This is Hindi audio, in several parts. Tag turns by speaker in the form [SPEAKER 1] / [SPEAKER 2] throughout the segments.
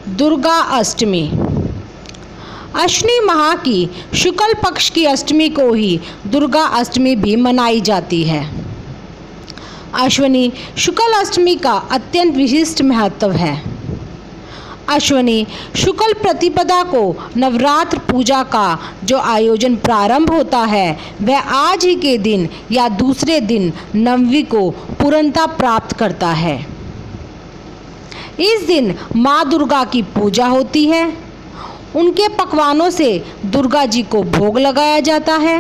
[SPEAKER 1] दुर्गा अष्टमी। अश्विनी माह की शुक्ल पक्ष की अष्टमी को ही दुर्गा अष्टमी भी मनाई जाती है। अश्विनी शुक्ल अष्टमी का अत्यंत विशिष्ट महत्व है। अश्विनी शुक्ल प्रतिपदा को नवरात्र पूजा का जो आयोजन प्रारंभ होता है वह आज ही के दिन या दूसरे दिन नवमी को पूर्णता प्राप्त करता है। इस दिन माँ दुर्गा की पूजा होती है। उनके पकवानों से दुर्गा जी को भोग लगाया जाता है।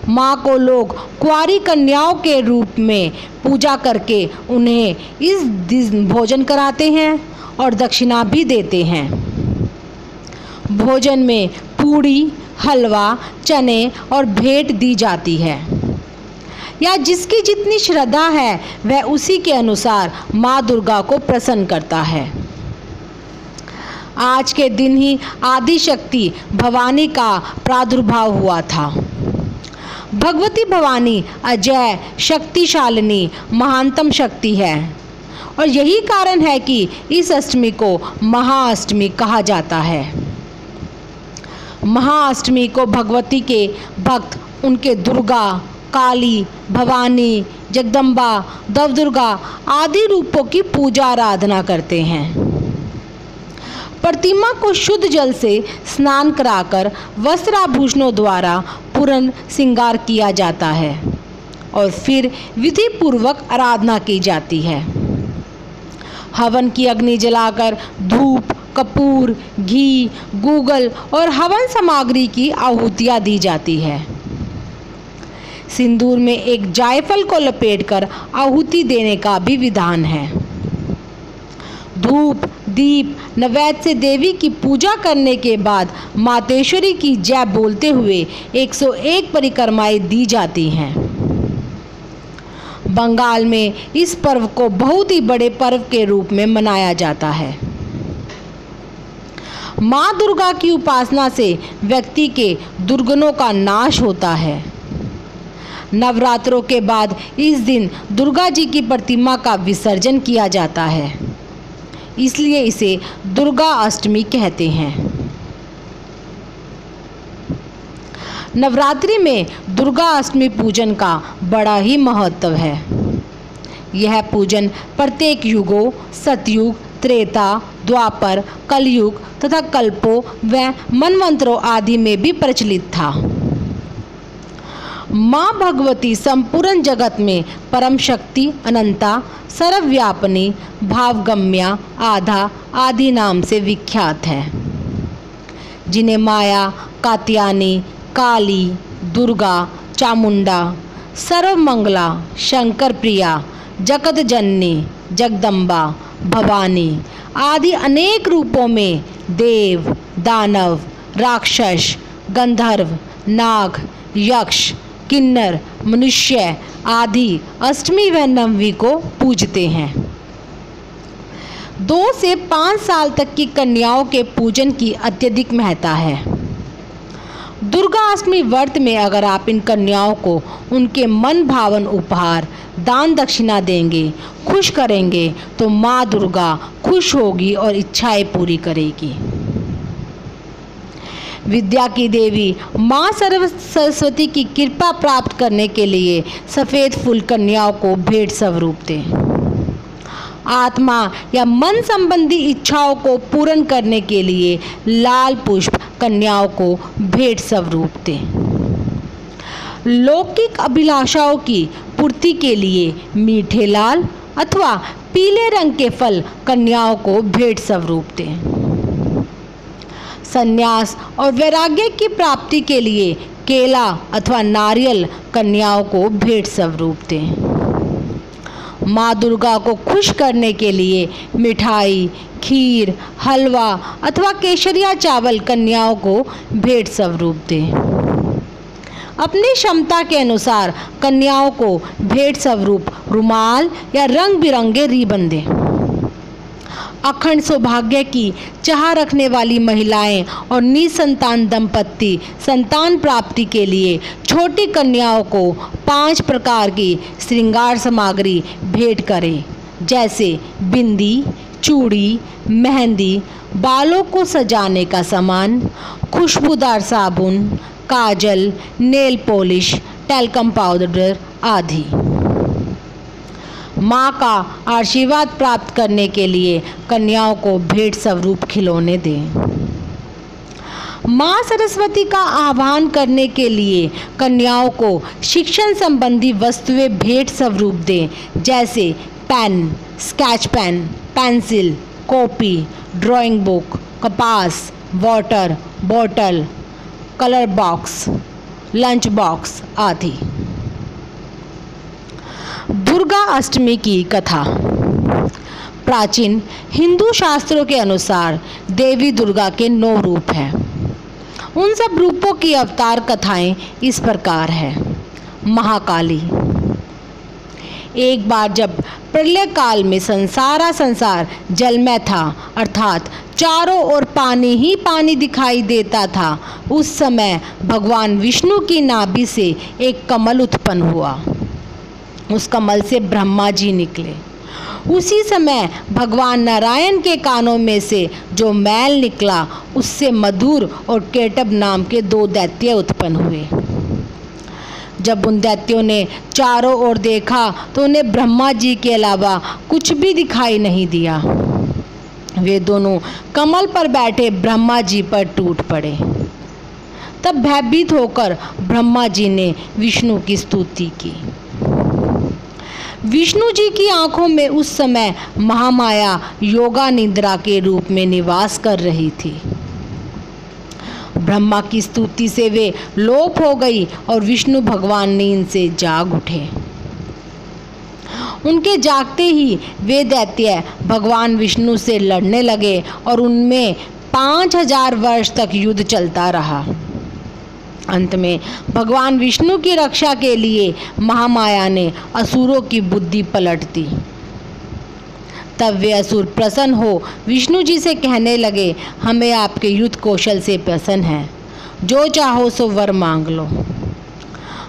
[SPEAKER 1] माँ को लोग कुंवारी कन्याओं के रूप में पूजा करके उन्हें इस दिन भोजन कराते हैं और दक्षिणा भी देते हैं। भोजन में पूड़ी, हलवा, चने और भेंट दी जाती है, या जिसकी जितनी श्रद्धा है वह उसी के अनुसार माँ दुर्गा को प्रसन्न करता है। आज के दिन ही आदि शक्ति भवानी का प्रादुर्भाव हुआ था। भगवती भवानी अजय, शक्तिशालिनी, महानतम शक्ति है और यही कारण है कि इस अष्टमी को महाअष्टमी कहा जाता है। महाअष्टमी को भगवती के भक्त उनके दुर्गा, काली, भवानी, जगदम्बा, नवदुर्गा आदि रूपों की पूजा आराधना करते हैं। प्रतिमा को शुद्ध जल से स्नान कराकर वस्त्राभूषणों द्वारा पूर्ण श्रृंगार किया जाता है और फिर विधि पूर्वक आराधना की जाती है। हवन की अग्नि जलाकर धूप, कपूर, घी, गूगल और हवन सामग्री की आहुतियाँ दी जाती है। सिंदूर में एक जायफल को लपेटकर आहुति देने का भी विधान है। धूप, दीप, नैवेद्य से देवी की पूजा करने के बाद मातेश्वरी की जय बोलते हुए 101 परिक्रमाएं दी जाती हैं। बंगाल में इस पर्व को बहुत ही बड़े पर्व के रूप में मनाया जाता है। माँ दुर्गा की उपासना से व्यक्ति के दुर्गुणों का नाश होता है। नवरात्रों के बाद इस दिन दुर्गा जी की प्रतिमा का विसर्जन किया जाता है, इसलिए इसे दुर्गा अष्टमी कहते हैं। नवरात्रि में दुर्गा अष्टमी पूजन का बड़ा ही महत्व है। यह पूजन प्रत्येक युगों सतयुग, त्रेता, द्वापर, कलयुग तथा कल्पों व मनवंतरों आदि में भी प्रचलित था। माँ भगवती संपूर्ण जगत में परम शक्ति, अनंता, सर्वव्यापिनी, भावगम्या, आधा आदि नाम से विख्यात है, जिन्हें माया, कात्यायनी, काली, दुर्गा, चामुंडा, सर्वमंगला, शंकर प्रिया, जगत जननी, जगदम्बा, भवानी आदि अनेक रूपों में देव, दानव, राक्षस, गंधर्व, नाग, यक्ष, किन्नर, मनुष्य आदि अष्टमी व नवमी को पूजते हैं। 2 से 5 साल तक की कन्याओं के पूजन की अत्यधिक महत्ता है। दुर्गा अष्टमी व्रत में अगर आप इन कन्याओं को उनके मन भावन उपहार, दान दक्षिणा देंगे, खुश करेंगे तो माँ दुर्गा खुश होगी और इच्छाएं पूरी करेगी। विद्या की देवी माँ सरस्वती की कृपा प्राप्त करने के लिए सफ़ेद फूल कन्याओं को भेंट स्वरूप दें। आत्मा या मन संबंधी इच्छाओं को पूर्ण करने के लिए लाल पुष्प कन्याओं को भेंट स्वरूप दें। लौकिक अभिलाषाओं की पूर्ति के लिए मीठे लाल अथवा पीले रंग के फल कन्याओं को भेंट स्वरूप दें। संन्यास और वैराग्य की प्राप्ति के लिए केला अथवा नारियल कन्याओं को भेंट स्वरूप दें। माँ दुर्गा को खुश करने के लिए मिठाई, खीर, हलवा अथवा केसरिया चावल कन्याओं को भेंट स्वरूप दें। अपनी क्षमता के अनुसार कन्याओं को भेंट स्वरूप रुमाल या रंग बिरंगे रिबन दें। अखंड सौभाग्य की चाह रखने वाली महिलाएं और निसंतान दंपत्ति संतान प्राप्ति के लिए छोटी कन्याओं को 5 प्रकार की श्रृंगार सामग्री भेंट करें, जैसे बिंदी, चूड़ी, मेहंदी, बालों को सजाने का सामान, खुशबूदार साबुन, काजल, नेल पॉलिश, टैल्कम पाउडर आदि। माँ का आशीर्वाद प्राप्त करने के लिए कन्याओं को भेंट स्वरूप खिलौने दें। माँ सरस्वती का आह्वान करने के लिए कन्याओं को शिक्षण संबंधी वस्तुएं भेंट स्वरूप दें, जैसे pen, sketch pen, pencil, copy, drawing book, कपास, water bottle, colour box, lunch box आदि। दुर्गा अष्टमी की कथा। प्राचीन हिंदू शास्त्रों के अनुसार देवी दुर्गा के 9 रूप हैं। उन सब रूपों की अवतार कथाएं इस प्रकार है। महाकाली। एक बार जब प्रलय काल में संसार जलमय था, अर्थात चारों ओर पानी ही पानी दिखाई देता था, उस समय भगवान विष्णु की नाभि से एक कमल उत्पन्न हुआ। उस कमल से ब्रह्मा जी निकले। उसी समय भगवान नारायण के कानों में से जो मैल निकला, उससे मधुर और केटब नाम के 2 दैत्य उत्पन्न हुए। जब उन दैत्यों ने चारों ओर देखा तो उन्हें ब्रह्मा जी के अलावा कुछ भी दिखाई नहीं दिया। वे दोनों कमल पर बैठे ब्रह्मा जी पर टूट पड़े। तब भयभीत होकर ब्रह्मा जी ने विष्णु की स्तुति की। विष्णु जी की आंखों में उस समय महामाया योगा निद्रा के रूप में निवास कर रही थी। ब्रह्मा की स्तुति से वे लोप हो गई और विष्णु भगवान नींद से जाग उठे। उनके जागते ही वे दैत्य भगवान विष्णु से लड़ने लगे और उनमें 5000 वर्ष तक युद्ध चलता रहा। अंत में भगवान विष्णु की रक्षा के लिए महामाया ने असुरों की बुद्धि पलट दी। तब वे असुर प्रसन्न हो विष्णु जी से कहने लगे, हमें आपके युद्ध कौशल से प्रसन्न है, जो चाहो सो वर मांग लो।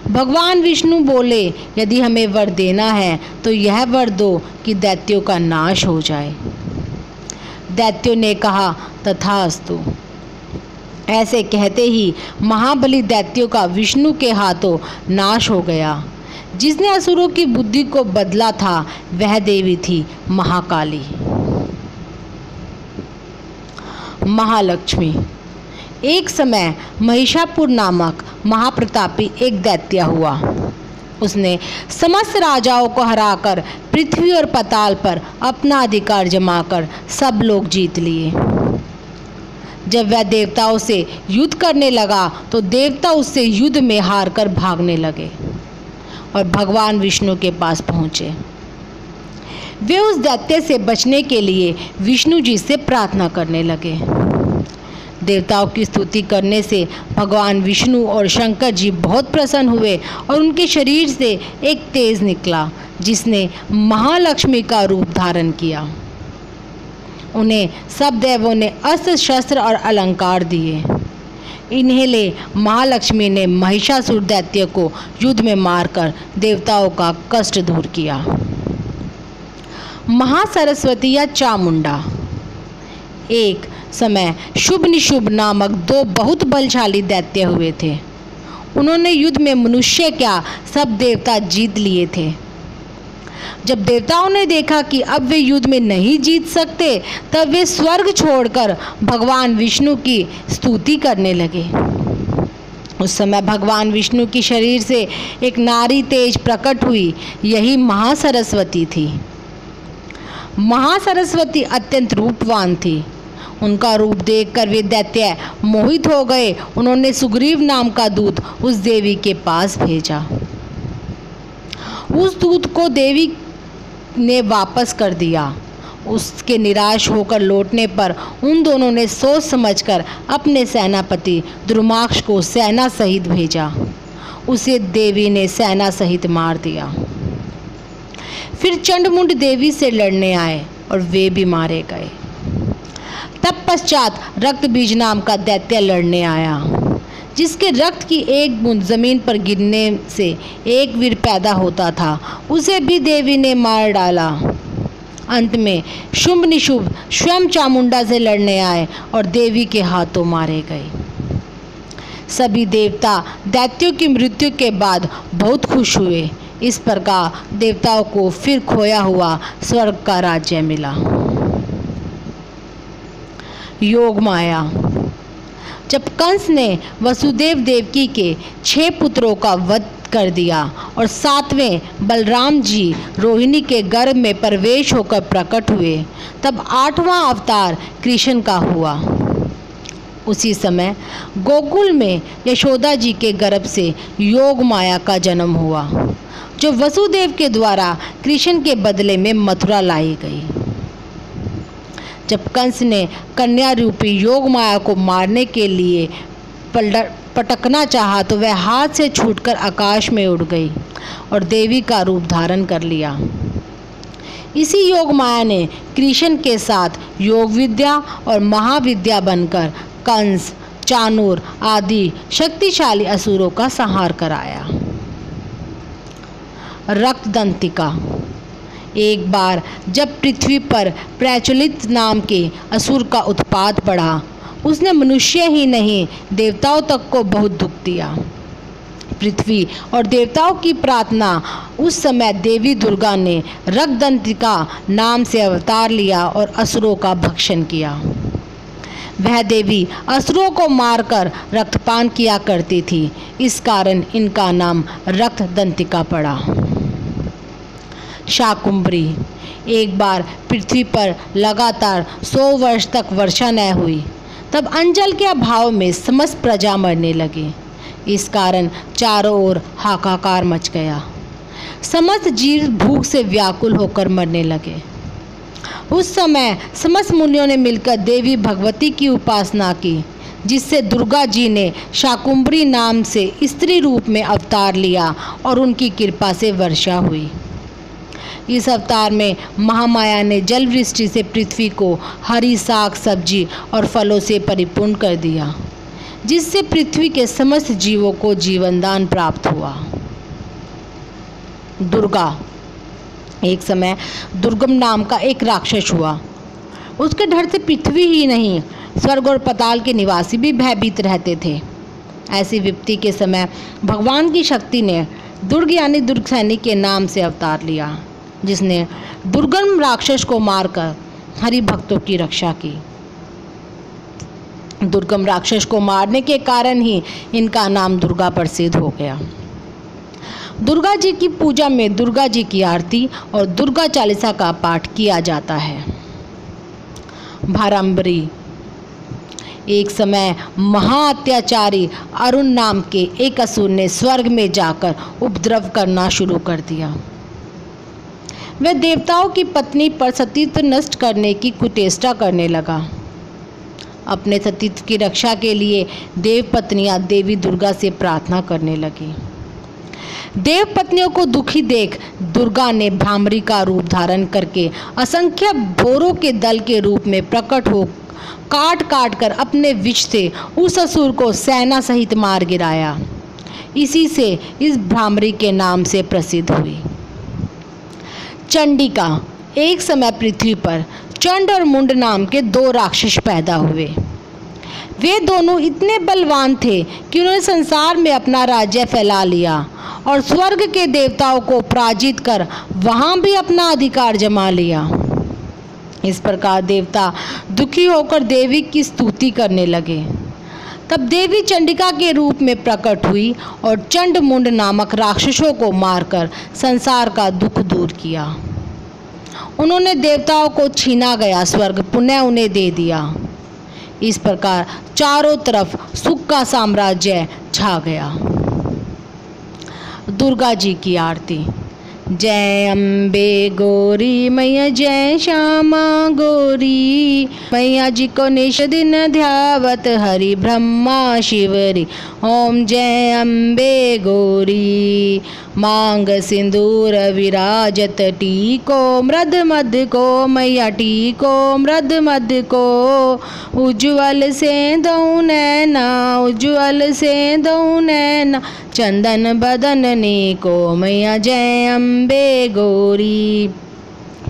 [SPEAKER 1] भगवान विष्णु बोले, यदि हमें वर देना है तो यह वर दो कि दैत्यों का नाश हो जाए। दैत्यों ने कहा, तथास्तु। ऐसे कहते ही महाबली दैत्यों का विष्णु के हाथों नाश हो गया। जिसने असुरों की बुद्धि को बदला था वह देवी थी महाकाली। महालक्ष्मी। एक समय महिषापुर नामक महाप्रतापी एक दैत्य हुआ। उसने समस्त राजाओं को हराकर पृथ्वी और पाताल पर अपना अधिकार जमाकर सब लोग जीत लिए। जब वह देवताओं से युद्ध करने लगा तो देवता उससे युद्ध में हारकर भागने लगे और भगवान विष्णु के पास पहुँचे। वे उस दैत्य से बचने के लिए विष्णु जी से प्रार्थना करने लगे। देवताओं की स्तुति करने से भगवान विष्णु और शंकर जी बहुत प्रसन्न हुए और उनके शरीर से एक तेज निकला जिसने महालक्ष्मी का रूप धारण किया। उन्हें सब देवों ने अस्त्र शस्त्र और अलंकार दिए। इन्हें ले महालक्ष्मी ने महिषासुर दैत्य को युद्ध में मारकर देवताओं का कष्ट दूर किया। महासरस्वती या चामुंडा। एक समय शुभ निशुभ नामक 2 बहुत बलशाली दैत्य हुए थे। उन्होंने युद्ध में मनुष्य क्या सब देवता जीत लिए थे। जब देवताओं ने देखा कि अब वे युद्ध में नहीं जीत सकते, तब वे स्वर्ग छोड़कर भगवान विष्णु की स्तुति करने लगे। उस समय भगवान विष्णु की शरीर से एक नारी तेज प्रकट हुई। यही महासरस्वती थी। महासरस्वती अत्यंत रूपवान थी। उनका रूप देखकर वे दैत्य मोहित हो गए। उन्होंने सुग्रीव नाम का दूत उस देवी के पास भेजा। उस दूत को देवी ने वापस कर दिया। उसके निराश होकर लौटने पर उन दोनों ने सोच समझकर अपने सेनापति द्रुमाक्ष को सेना सहित भेजा। उसे देवी ने सेना सहित मार दिया। फिर चंडमुंड देवी से लड़ने आए और वे भी मारे गए। तत्पश्चात रक्त बीज नाम का दैत्य लड़ने आया, जिसके रक्त की एक बूंद जमीन पर गिरने से एक वीर पैदा होता था। उसे भी देवी ने मार डाला। अंत में शुंभ निशुंभ स्वयं चामुंडा से लड़ने आए और देवी के हाथों मारे गए। सभी देवता दैत्यों की मृत्यु के बाद बहुत खुश हुए। इस प्रकार देवताओं को फिर खोया हुआ स्वर्ग का राज्य मिला। योग माया। जब कंस ने वसुदेव देवकी के 6 पुत्रों का वध कर दिया और 7वें बलराम जी रोहिणी के गर्भ में प्रवेश होकर प्रकट हुए, तब 8वां अवतार कृष्ण का हुआ। उसी समय गोकुल में यशोदा जी के गर्भ से योग माया का जन्म हुआ, जो वसुदेव के द्वारा कृष्ण के बदले में मथुरा लाई गई। जब कंस ने कन्या रूपी योग माया को मारने के लिए पटकना चाहा तो वह हाथ से छूटकर आकाश में उड़ गई और देवी का रूप धारण कर लिया। इसी योग माया ने कृष्ण के साथ योग विद्या और महाविद्या बनकर कंस, चाणूर आदि शक्तिशाली असुरों का संहार कराया। रक्तदंतिका। एक बार जब पृथ्वी पर प्रचलित नाम के असुर का उत्पात बढ़ा, उसने मनुष्य ही नहीं देवताओं तक को बहुत दुख दिया। पृथ्वी और देवताओं की प्रार्थना उस समय देवी दुर्गा ने रक्तदंतिका नाम से अवतार लिया और असुरों का भक्षण किया। वह देवी असुरों को मारकर रक्तपान किया करती थी, इस कारण इनका नाम रक्तदंतिका पड़ा। शाकुंभरी। एक बार पृथ्वी पर लगातार 100 वर्ष तक वर्षा न हुई, तब अंजल के अभाव में समस्त प्रजा मरने लगी। इस कारण चारों ओर हाहाकार मच गया। समस्त जीव भूख से व्याकुल होकर मरने लगे। उस समय समस्त मुनियों ने मिलकर देवी भगवती की उपासना की, जिससे दुर्गा जी ने शाकुंभरी नाम से स्त्री रूप में अवतार लिया और उनकी कृपा से वर्षा हुई। इस अवतार में महामाया ने जल वृष्टि से पृथ्वी को हरी साग सब्जी और फलों से परिपूर्ण कर दिया, जिससे पृथ्वी के समस्त जीवों को जीवन दान प्राप्त हुआ। दुर्गा। एक समय दुर्गम नाम का एक राक्षस हुआ। उसके डर से पृथ्वी ही नहीं, स्वर्ग और पाताल के निवासी भी भयभीत रहते थे। ऐसी विपत्ति के समय भगवान की शक्ति ने दुर्ग यानी दुर्गसैनी के नाम से अवतार लिया, जिसने दुर्गम राक्षस को मारकर हरि भक्तों की रक्षा की। दुर्गम राक्षस को मारने के कारण ही इनका नाम दुर्गा प्रसिद्ध हो गया। दुर्गा जी की पूजा में दुर्गा जी की आरती और दुर्गा चालीसा का पाठ किया जाता है। भारंबरी। एक समय महाअत्याचारी अरुण नाम के एक असुर ने स्वर्ग में जाकर उपद्रव करना शुरू कर दिया। वह देवताओं की पत्नी पर सतीत्व नष्ट करने की कुचेष्टा करने लगा। अपने सतीत्व की रक्षा के लिए देव पत्नियां देवी दुर्गा से प्रार्थना करने लगी। देव पत्नियों को दुखी देख दुर्गा ने भ्रामरी का रूप धारण करके असंख्य भोरों के दल के रूप में प्रकट हो काट काट कर अपने विष से उस असुर को सेना सहित मार गिराया। इसी से इस भ्रामरी के नाम से प्रसिद्ध हुई। चंडिका। एक समय पृथ्वी पर चंड और मुंड नाम के 2 राक्षस पैदा हुए। वे दोनों इतने बलवान थे कि उन्होंने संसार में अपना राज्य फैला लिया और स्वर्ग के देवताओं को पराजित कर वहां भी अपना अधिकार जमा लिया। इस प्रकार देवता दुखी होकर देवी की स्तुति करने लगे। तब देवी चंडिका के रूप में प्रकट हुई और चंड मुंड नामक राक्षसों को मारकर संसार का दुख दूर किया। उन्होंने देवताओं को छीना गया स्वर्ग पुनः उन्हें दे दिया। इस प्रकार चारों तरफ सुख का साम्राज्य छा गया। दुर्गा जी की आरती। जय अम्बे गौरी मैया, जय श्यामा गौरी मैया जी को निश दिन ध्यावत हरि ब्रह्मा शिवरी। ओम जय अम्बे गौरी। मांग सिंदूर विराजत टीको मृद मध्य को मैया टीको मृद मध्य को। उज्ज्वल से दौ नैना उज्ज्वल से दौ नैना चंदन बदन ने को मैया जय अम्बे गौरी।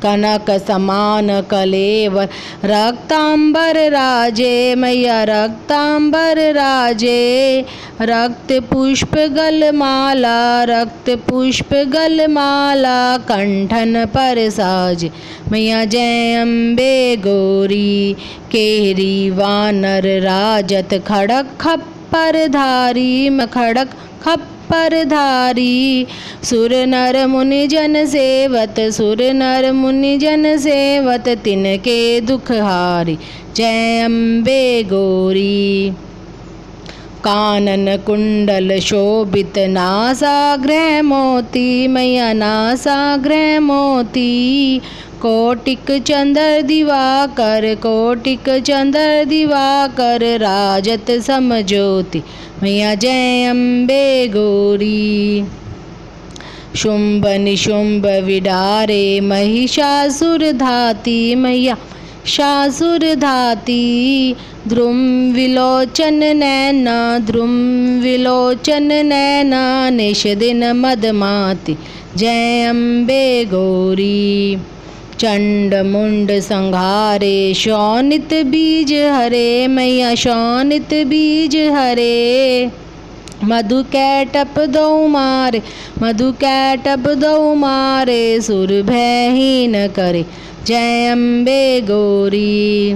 [SPEAKER 1] कनक समान कलेवर रक्तांबर राजे मैया रक्तांबर राजे। रक्त पुष्प गलमाला रक्त पुष्प गलमाला कंठन पर साजे मैया जय अम्बे गौरी। केहरी वानर राजत खड़क खप्पर धारी खड़क खप्पर धारी। सुर नर मुनि जन सेवत सुर नर मुनि जन सेवत तिनके दुख हारी जय अम्बे गौरी। कानन कुंडल शोभित नासाग्रह मोती मैया नासाग्रह मोती। कोटिक चंद्र दिवाकर कोटिक चंद्र दिवाकर राजत समज्योति मैया जय अम्बे गौरी। शुंभ निशुंभ विडारे महिषासुर धाती मैया शासुर धाती। ध्रुम विलोचन नैना ध्रुम विलोचन नैना निश दिन मदमाती जय अम्बे गौरी। चंड मुंड संघारे शोणित बीज हरे मैया शोणित बीज हरे। मधु कैटप दो मारे मधु कैटप दो मारे सुर भयहीन करे जय अम्बे गौरी।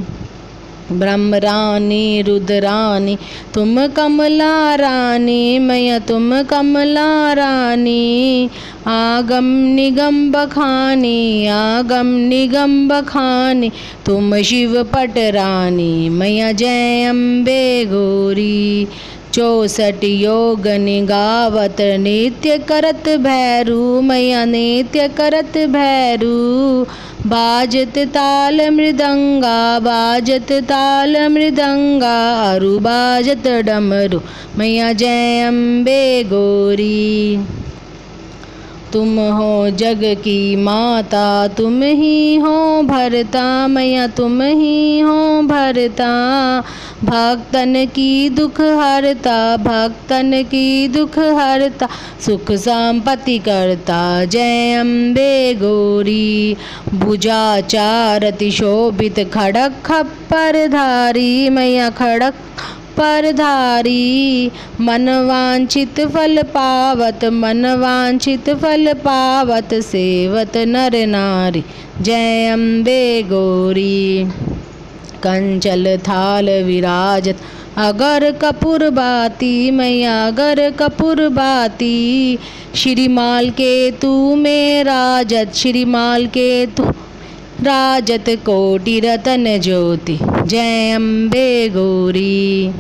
[SPEAKER 1] ब्रह्म रानी रुद्रानी तुम कमला रानी मैया तुम कमला रानी। आगम निगम बखानी आगम निगम बखानी तुम शिव पट रानी मैया जय अम्बे गौरी। 64 योग निगावत नित्य करत भैरू मैया नित्य करत भैरू। बाजत ताल मृदंगा बाजत ताल मृदंगा अरु बाजत डमरू मैया जय अम्बे गौरी। तुम हो जग की माता तुम ही हो भरता मैया तुम ही हो भरता। भक्तन की दुख हरता भक्तन की दुख हरता सुख संपत्ति करता जय अम्बे गौरी। भुजा चारति शोभित खड़क खप्पर धारी मैया खड़क पर धारी। मन वांछित फल पावत मन वांछित फल पावत सेवत नर नारी जय अम्बे गौरी। कंचल थाल विराजत अगर कपूर बाती मैया अगर कपूर बाती। श्रीमाल के तू में राजत श्रीमाल के तू राजत कोटि रतन ज्योति जय अम्बे गौरी।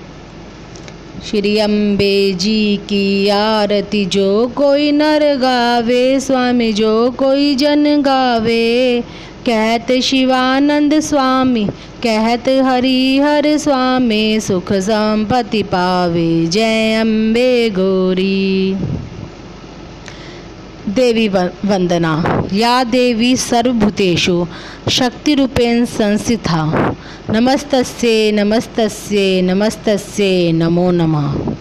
[SPEAKER 1] श्री अम्बे जी की आरती जो कोई नर गावे स्वामी जो कोई जन गावे। कहत शिवानंद स्वामी कहत हरिहर स्वामी सुख संपत्ति पावे जय अम्बे गौरी। देवी वंदना। या देवी सर्वभूतेषु शक्तिरूपेण संस्थिता नमस्तस्यै नमस्तस्यै नमस्तस्यै नमो नमः।